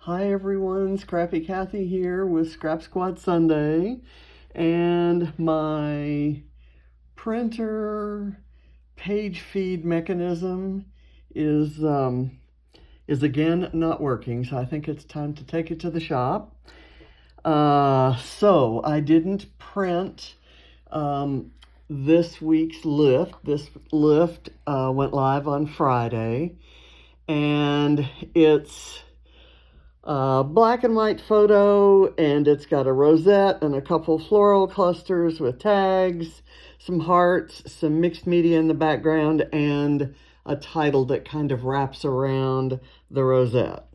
Hi everyone, Scrappy Kathy here with Scrap Squad Sunday, and my printer page feed mechanism is again not working, so I think it's time to take it to the shop. So I didn't print this week's lift. This lift went live on Friday, and it's black and white photo, and it's got a rosette and a couple floral clusters with tags, some hearts, some mixed media in the background, and a title that kind of wraps around the rosette.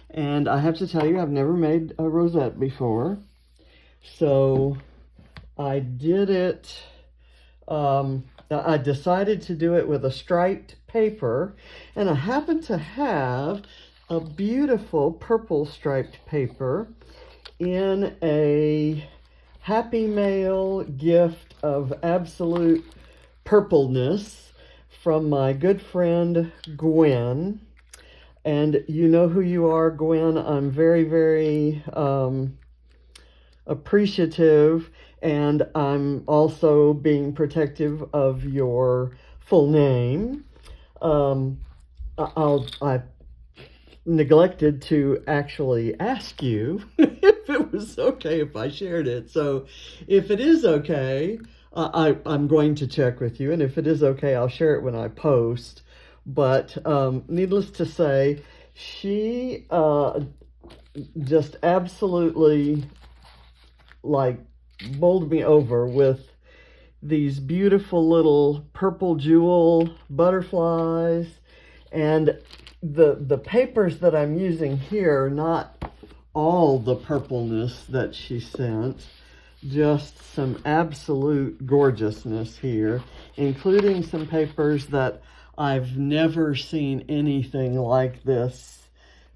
And I have to tell you, I've never made a rosette before, so I did it. I decided to do it with a striped paper, and I happen to have a beautiful purple striped paper in a Happy Mail gift of absolute purpleness from my good friend Gwen. And you know who you are, Gwen. I'm very, very appreciative, and I'm also being protective of your full name. I neglected to actually ask you if it was okay if I shared it. So if it is okay, I'm going to check with you. And if it is okay, I'll share it when I post. But needless to say, she just absolutely like bowled me over with these beautiful little purple jewel butterflies. And the papers that I'm using here, not all the purpleness that she sent, just some absolute gorgeousness here, including some papers that I've never seen anything like this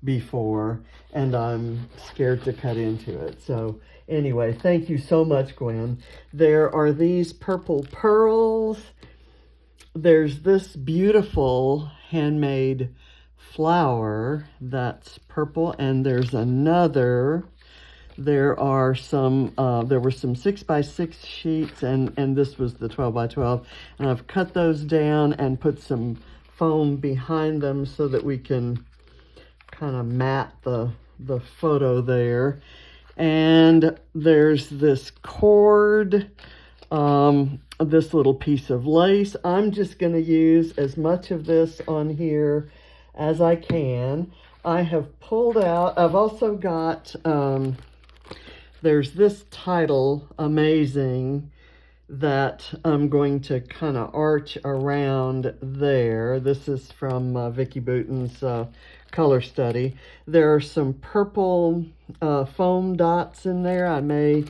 before, and I'm scared to cut into it. So anyway, thank you so much, Gwen. There are these purple pearls. There's this beautiful handmade flower that's purple, and there's another. There were some 6x6 sheets, and this was the 12x12, and I've cut those down and put some foam behind them so that we can kind of mat the photo there. And there's this cord, this little piece of lace. I'm just going to use as much of this on here as I can. I have pulled out, I've also got, there's this title, Amazing, that I'm going to kind of arch around there. This is from Vicki Bouton's color study. There are some purple foam dots in there. I may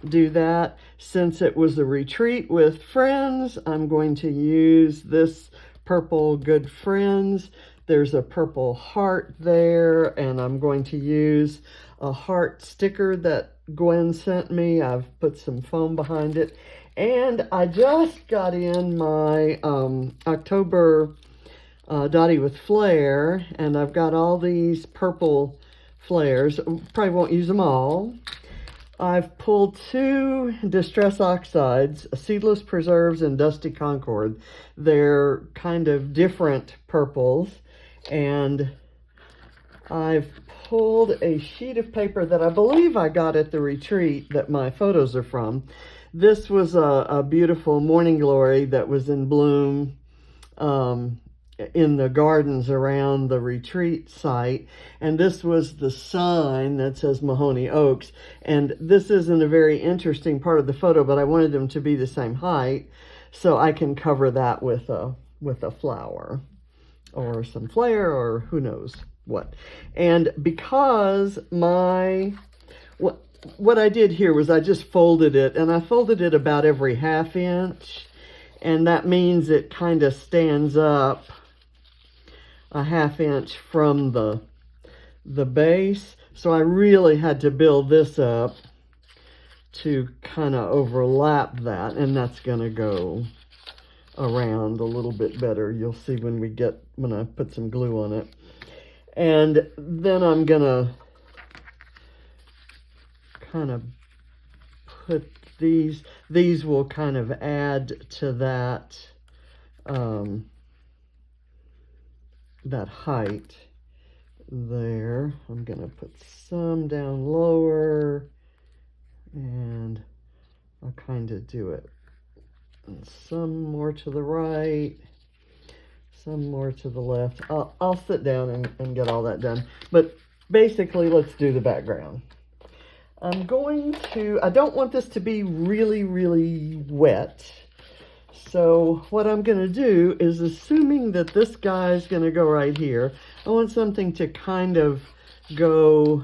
do that. Since it was a retreat with friends, I'm going to use this purple Good Friends. There's a purple heart there, and I'm going to use a heart sticker that Gwen sent me. I've put some foam behind it. And I just got in my October Dottie with Flair, and I've got all these purple flares. Probably won't use them all. I've pulled 2 Distress Oxides, Seedless Preserves and Dusty Concord. They're kind of different purples, and I've pulled a sheet of paper that I believe I got at the retreat that my photos are from. This was a beautiful morning glory that was in bloom in the gardens around the retreat site, and this was the sign that says Mahoney Oaks. And this isn't a very interesting part of the photo, but I wanted them to be the same height, so I can cover that with a flower or some flare or who knows what. And because what I did here was I just folded it, and I folded it about every 1/2 inch, and that means it kind of stands up a 1/2 inch from the base. So I really had to build this up to kind of overlap that, and that's going to go around a little bit better. You'll see when I put some glue on it. And then I'm going to kind of put these will kind of add to that, that height there. I'm gonna put some down lower, and I'll kind of do it. And some more to the right, some more to the left. I'll sit down and get all that done. But basically, let's do the background. I don't want this to be really, really wet. So what I'm going to do is, assuming that this guy is going to go right here, I want something to kind of go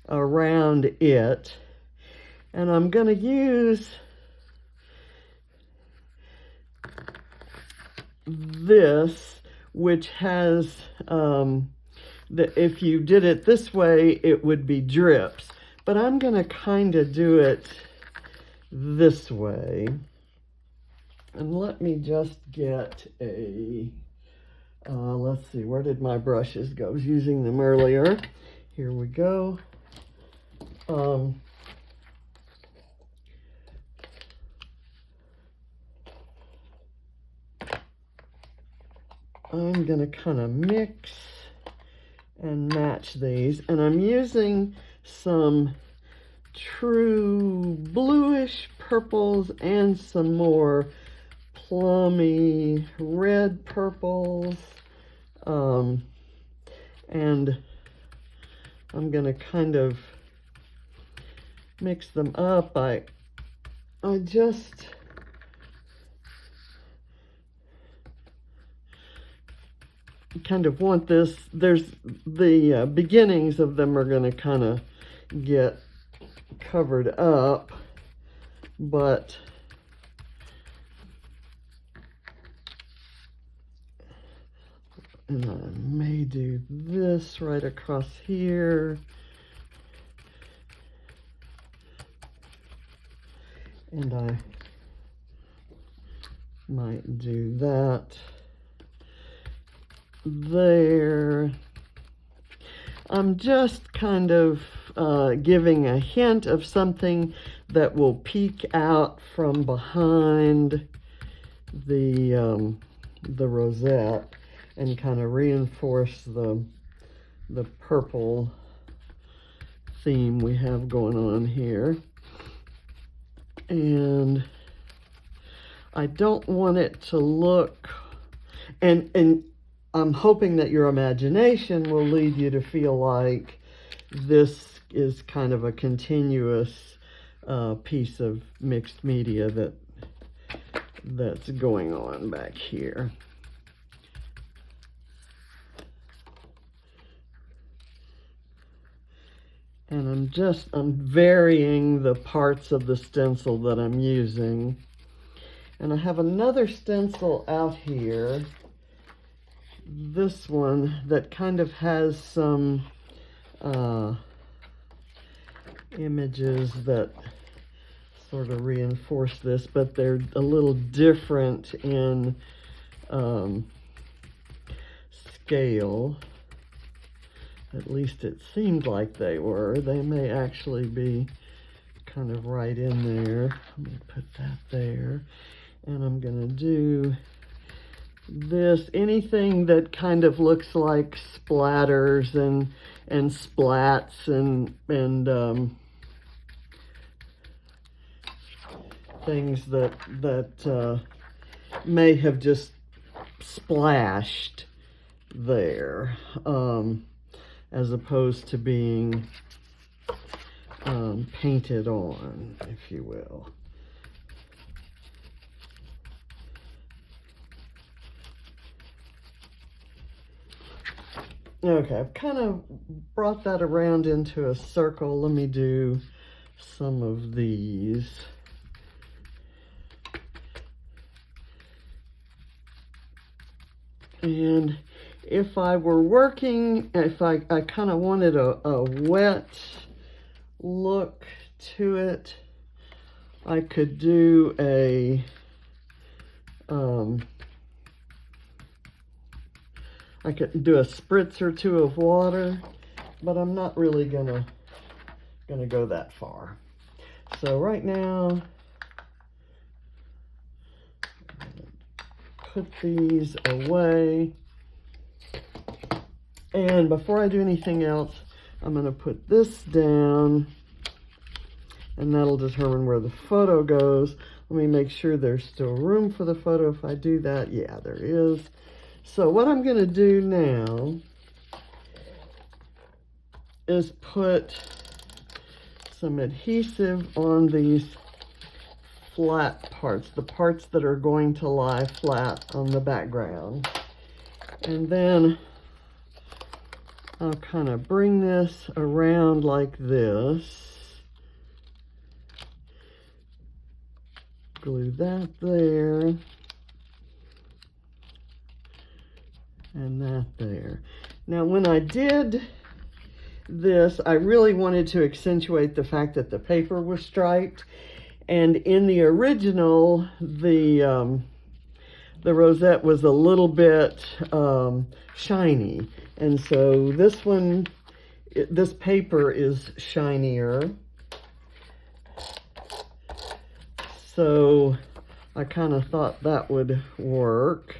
around it. And I'm going to use this, which has, if you did it this way, it would be drips. But I'm going to kind of do it this way. And let me just get a, let's see, where did my brushes go? I was using them earlier. Here we go. I'm going to kind of mix and match these. And I'm using some true bluish purples and some more plummy red purples. And I'm going to kind of mix them up. I just kind of want this. There's the beginnings of them are going to kind of get covered up, but and I may do this right across here, and I might do that there. I'm just kind of giving a hint of something that will peek out from behind the rosette and kind of reinforce the purple theme we have going on here. And I don't want it to look, and I'm hoping that your imagination will lead you to feel like this is kind of a continuous piece of mixed media that's going on back here. And I'm varying the parts of the stencil that I'm using. And I have another stencil out here, this one, that kind of has some images that sort of reinforce this, but they're a little different in scale. At least it seemed like they were. They may actually be kind of right in there. I'm going to put that there. And I'm going to do this. Anything that kind of looks like splatters and splats and things that may have just splashed there, as opposed to being painted on, if you will. Okay, I've kind of brought that around into a circle. Let me do some of these. And if I were working, if I kind of wanted a wet look to it, I could do a spritz or two of water, but I'm not really gonna gonna go that far. So right now, put these away. And before I do anything else, I'm gonna put this down, and that'll determine where the photo goes. Let me make sure there's still room for the photo. If I do that, yeah, there is. So what I'm gonna do now is put some adhesive on these flat parts, the parts that are going to lie flat on the background. And then I'll kind of bring this around like this. Glue that there. And that there. Now when I did this, I really wanted to accentuate the fact that the paper was striped. And in the original, the rosette was a little bit shiny. And so this one, this paper is shinier. So I kind of thought that would work.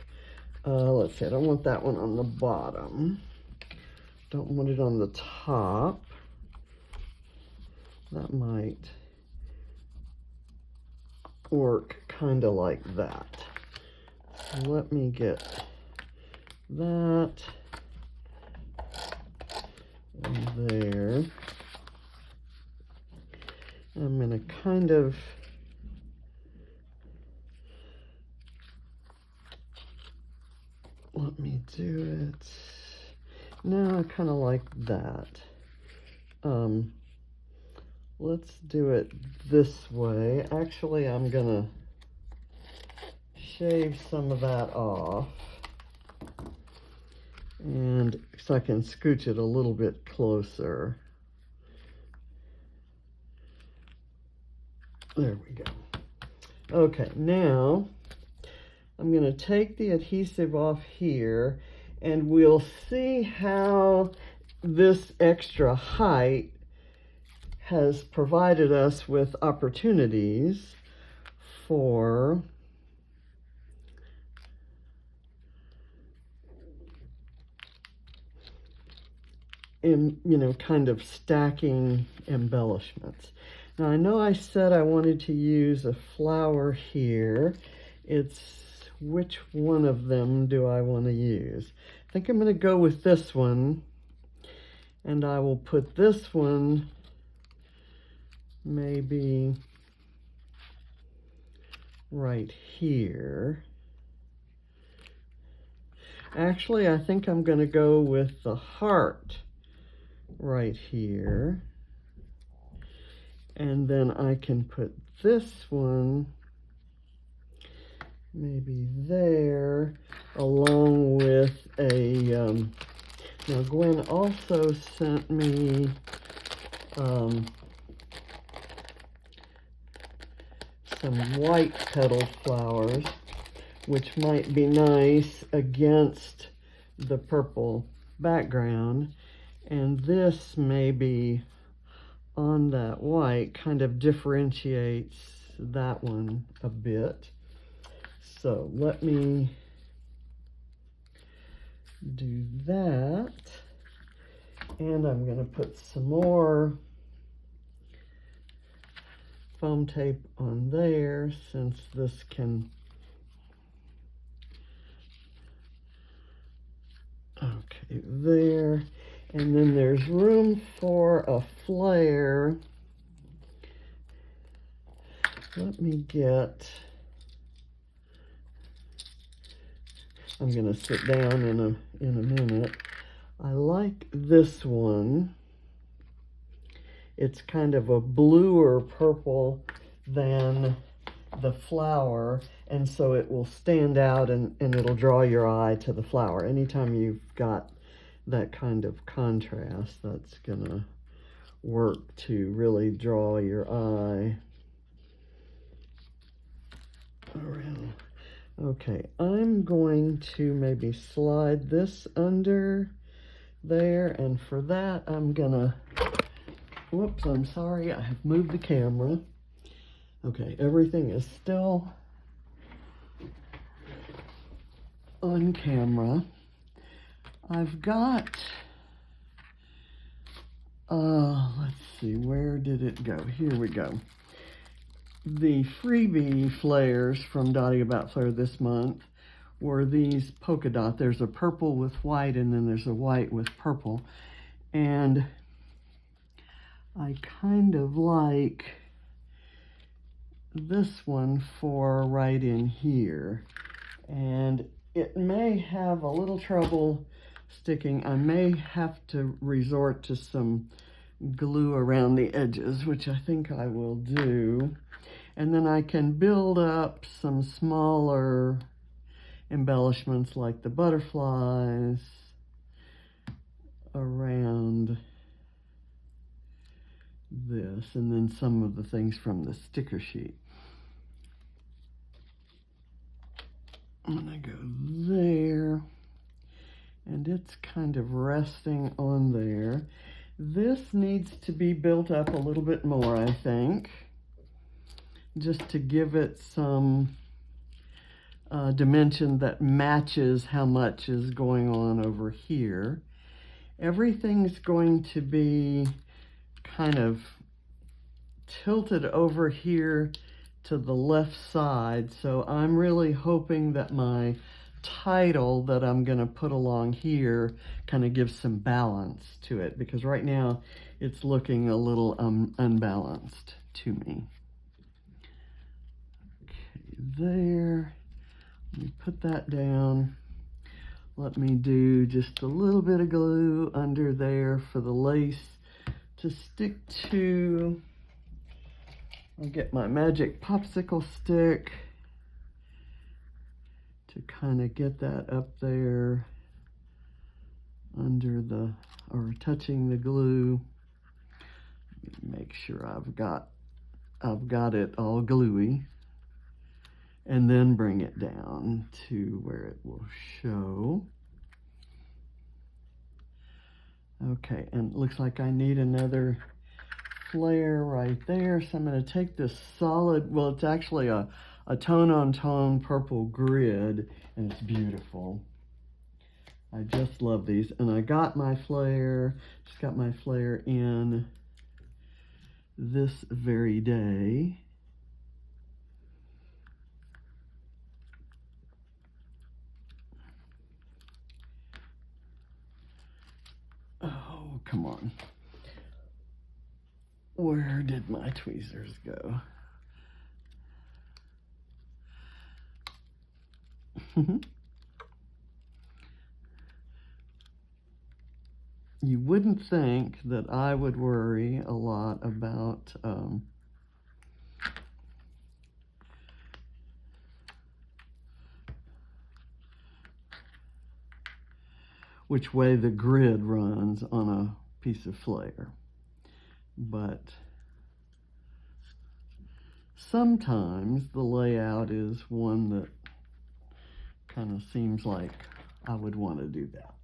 Let's see, I don't want that one on the bottom. Don't want it on the top. That might work kind of like that. So let me get that and there. I'm going to kind of let me do it. No, I kind of like that. Let's do it this way. Actually, I'm gonna shave some of that off, and so I can scooch it a little bit closer. There we go. Okay, now I'm gonna take the adhesive off here, and we'll see how this extra height has provided us with opportunities for kind of stacking embellishments. Now I know I said I wanted to use a flower here. It's which one of them do I want to use? I think I'm going to go with this one, and I will put this one maybe right here. Actually, I think I'm going to go with the heart right here. And then I can put this one maybe there, along with a, now Gwen also sent me some white petaled flowers, which might be nice against the purple background. And this maybe on that white kind of differentiates that one a bit. So let me do that. And I'm going to put some more foam tape on there, since this can, okay, there. And then there's room for a flare. Let me get, I'm going to sit down in a minute. I like this one. It's kind of a bluer purple than the flower, and so it will stand out and it'll draw your eye to the flower. Anytime you've got that kind of contrast, that's gonna work to really draw your eye around. Okay, I'm going to maybe slide this under there, and for that I'm gonna Whoops, I'm sorry, I have moved the camera. Okay, everything is still on camera. I've got, let's see, where did it go? Here we go. The freebie flares from Dottie About Flare this month were these polka dot. There's a purple with white, and then there's a white with purple. And I kind of like this one for right in here. And it may have a little trouble sticking. I may have to resort to some glue around the edges, which I think I will do. And then I can build up some smaller embellishments like the butterflies around this, and then some of the things from the sticker sheet. I'm gonna go there, and it's kind of resting on there. This needs to be built up a little bit more, I think, just to give it some dimension that matches how much is going on over here. Everything's going to be kind of tilted over here to the left side, so I'm really hoping that my title that I'm going to put along here kind of gives some balance to it, because right now it's looking a little unbalanced to me. Okay, there. Let me put that down. Let me do just a little bit of glue under there for the lace to stick to. I'll get my magic popsicle stick to kind of get that up there under the, or touching the glue. Make sure I've got it all gluey. And then bring it down to where it will show. Okay, and it looks like I need another flare right there. So I'm going to take this solid, well, it's actually a tone-on-tone purple grid, and it's beautiful. I just love these. And I got my flare, just got my flare in this very day. Oh, come on. Where did my tweezers go? You wouldn't think that I would worry a lot about which way the grid runs on a piece of flare. But sometimes the layout is one that kind of seems like I would want to do that.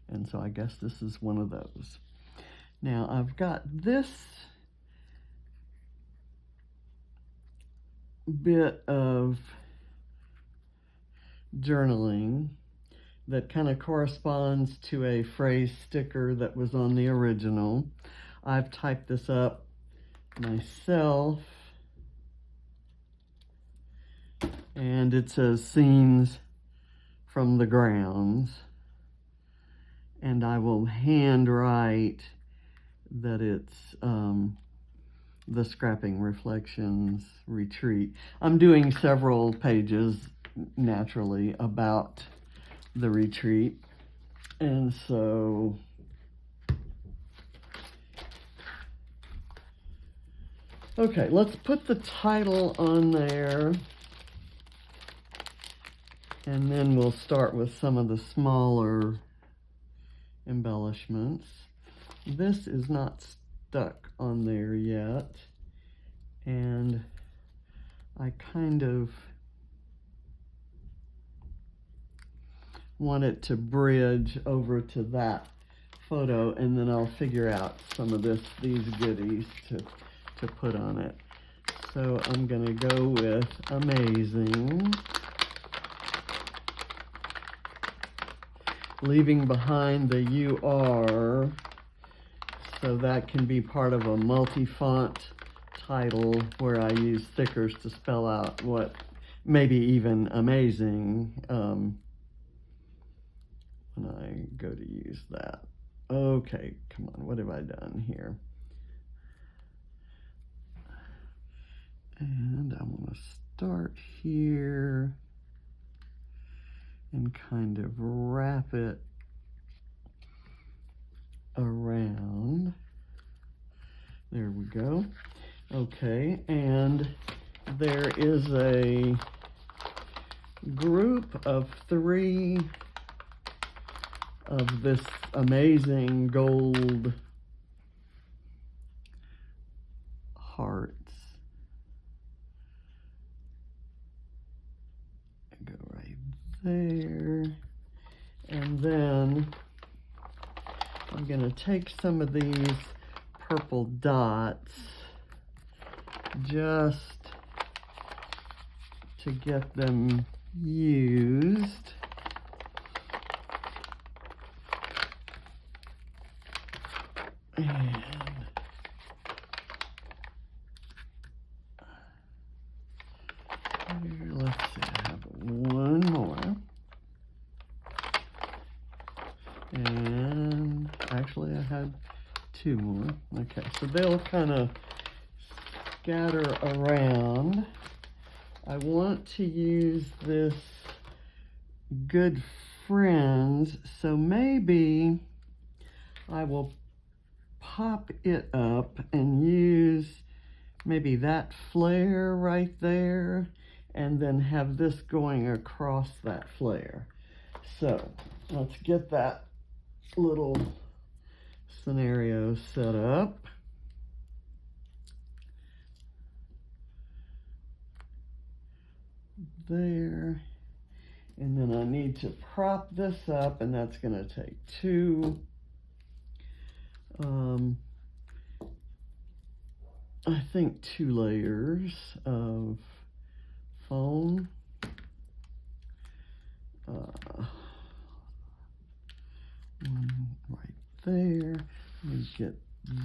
And so I guess this is one of those. Now I've got this bit of journaling that kind of corresponds to a phrase sticker that was on the original. I've typed this up myself, and it says scenes from the grounds, and I will handwrite that it's the Scrapping Reflections retreat. I'm doing several pages naturally about the retreat, and so okay, let's put the title on there, and then we'll start with some of the smaller embellishments. This is not stuck on there yet, and I kind of want it to bridge over to that photo, and then I'll figure out some of these goodies to put on it. So I'm gonna go with Amazing, leaving behind the UR, so that can be part of a multi-font title where I use stickers to spell out what, maybe even amazing, when I go to use that. Okay, come on, what have I done here? And I want to start here and kind of wrap it around. There we go. Okay, and there is a group of 3 of this amazing gold hearts. Go right there. And then I'm going to take some of these purple dots just to get them used. And here, let's see, I have one more. And actually I had 2 more. Okay, so they'll kind of scatter around. I want to use this Good Friends, so maybe I will pop it up and use maybe that flare right there, and then have this going across that flare. So let's get that little scenario set up. There. And then I need to prop this up, and that's going to take 2. I think 2 layers of foam. One right there. Let me get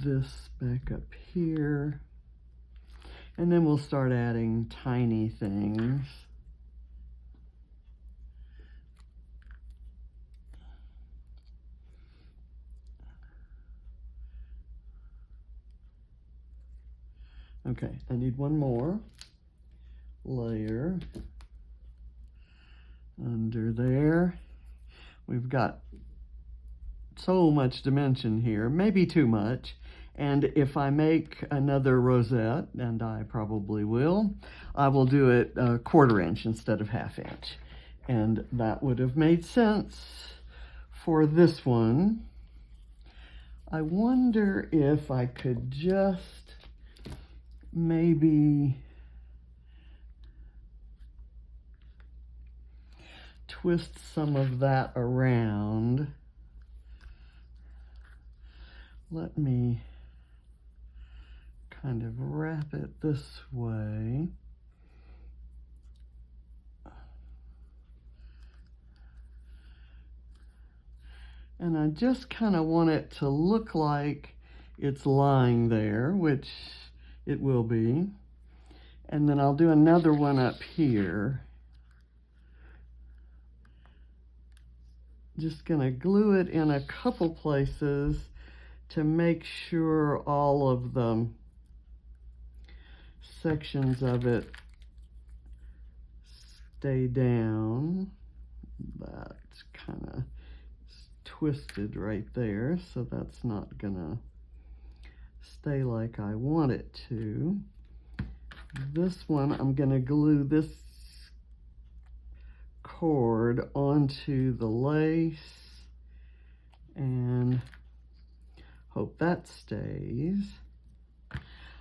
this back up here. And then we'll start adding tiny things. Okay, I need one more layer under there. We've got so much dimension here, maybe too much. And if I make another rosette, and I probably will, I will do it 1/4 inch instead of 1/2 inch. And that would have made sense for this one. I wonder if I could just maybe twist some of that around. Let me kind of wrap it this way. And I just kind of want it to look like it's lying there, which it will be. And then I'll do another one up here. Just gonna glue it in a couple places to make sure all of the sections of it stay down. That's kind of twisted right there, so that's not gonna stay like I want it to. This one, I'm gonna glue this cord onto the lace and hope that stays.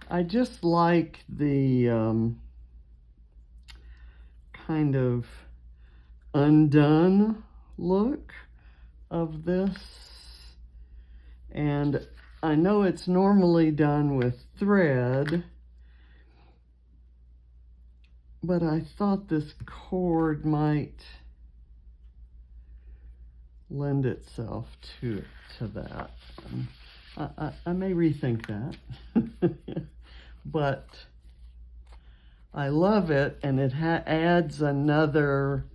I just like the kind of undone look of this. And I know it's normally done with thread, but I thought this cord might lend itself to that. I may rethink that, but I love it, and it adds another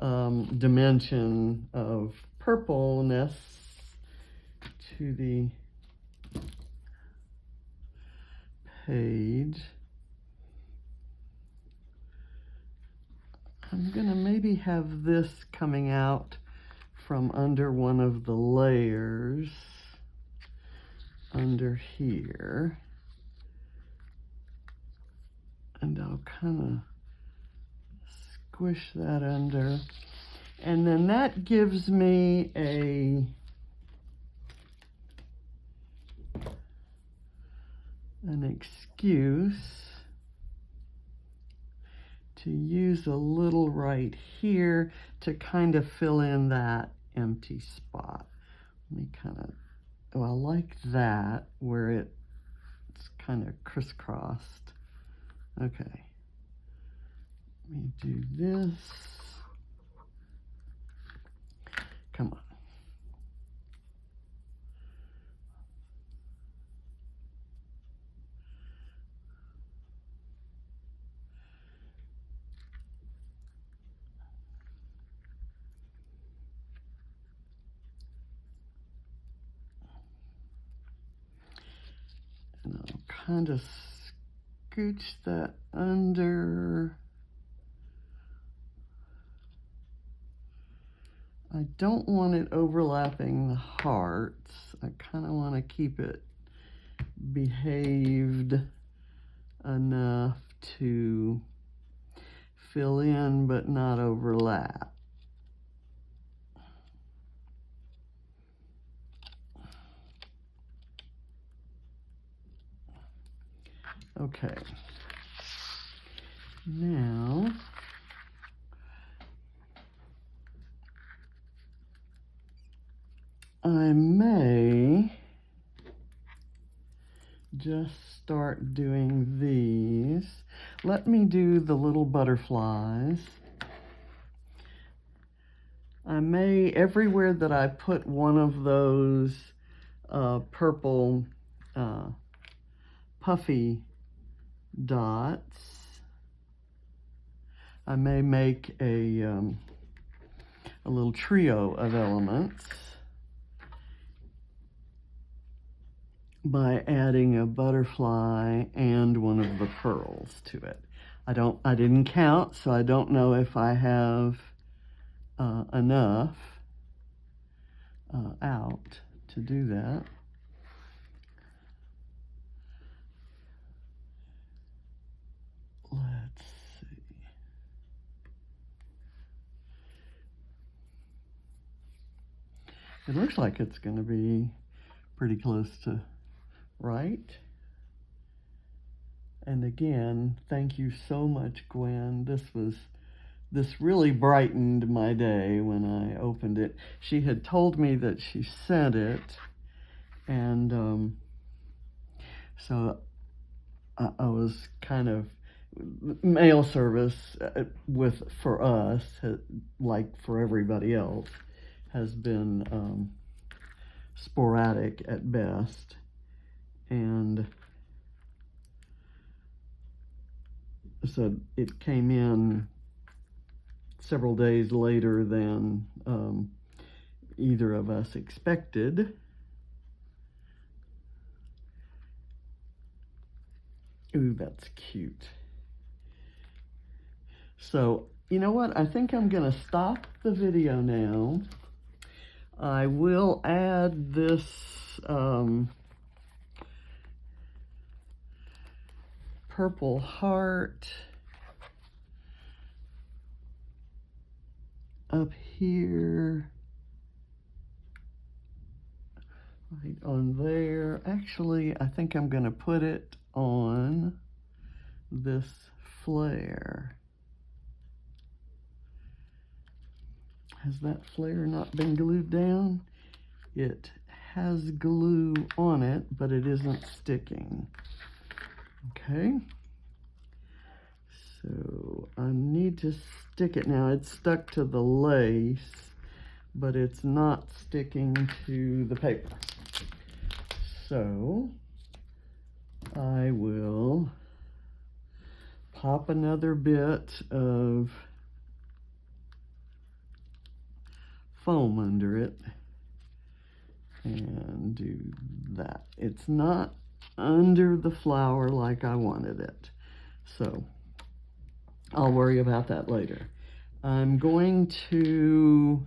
dimension of purpleness to the page. I'm gonna maybe have this coming out from under one of the layers under here, and I'll kind of squish that under, and then that gives me an excuse to use a little right here to kind of fill in that empty spot. Let me kind of, oh, I like that where it's kind of crisscrossed. Okay, let me do this. Come on. And I'll kind of scooch that under. I don't want it overlapping the hearts. I kind of want to keep it behaved enough to fill in but not overlap. Okay, now I may just start doing these. Let me do the little butterflies. I may, everywhere that I put one of those purple puffy dots, I may make a little trio of elements by adding a butterfly and one of the pearls to it. I didn't count, so I don't know if I have enough out to do that. Let's see. It looks like it's going to be pretty close to right. And again, thank you so much, Gwen. This really brightened my day when I opened it. She had told me that she sent it, and so I was kind of, mail service for us, like for everybody else, has been sporadic at best, and so it came in several days later than either of us expected. Ooh, that's cute. So, you know what? I think I'm going to stop the video now. I will add this purple heart up here, right on there. Actually, I think I'm going to put it on this flare. Has that flare not been glued down? It has glue on it, but it isn't sticking. Okay. So I need to stick it now. It's stuck to the lace, but it's not sticking to the paper. So I will pop another bit of foam under it and do that. It's not under the flower like I wanted it, so I'll worry about that later. I'm going to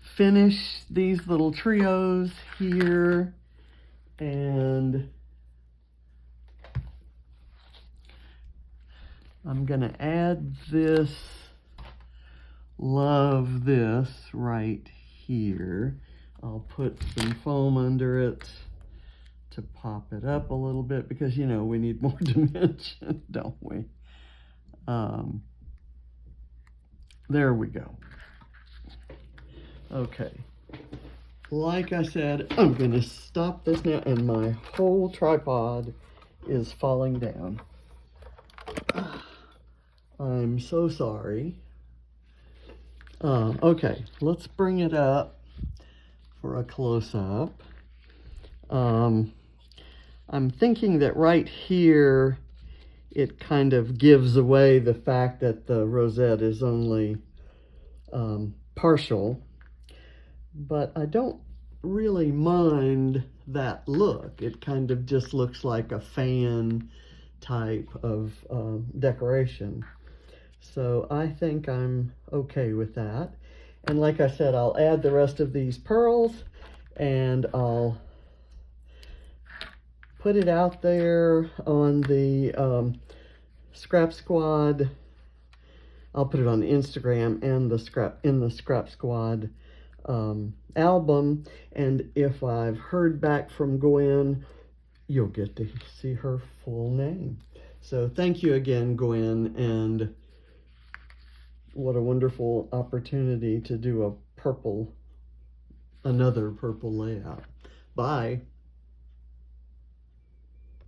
finish these little trios here, and I'm gonna add this, love this right here. I'll put some foam under it to pop it up a little bit, because you know we need more dimension, don't we? There we go. Okay, like I said, I'm gonna stop this now, and my whole tripod is falling down. I'm so sorry. Okay, let's bring it up for a close-up. I'm thinking that right here it kind of gives away the fact that the rosette is only partial, but I don't really mind that look. It kind of just looks like a fan type of decoration. So I think I'm okay with that. And like I said, I'll add the rest of these pearls, and I'll put it out there on the Scrap Squad. I'll put it on Instagram and the Scrap Squad album. And if I've heard back from Gwen, you'll get to see her full name. So thank you again, Gwen, and what a wonderful opportunity to do another purple layout. Bye.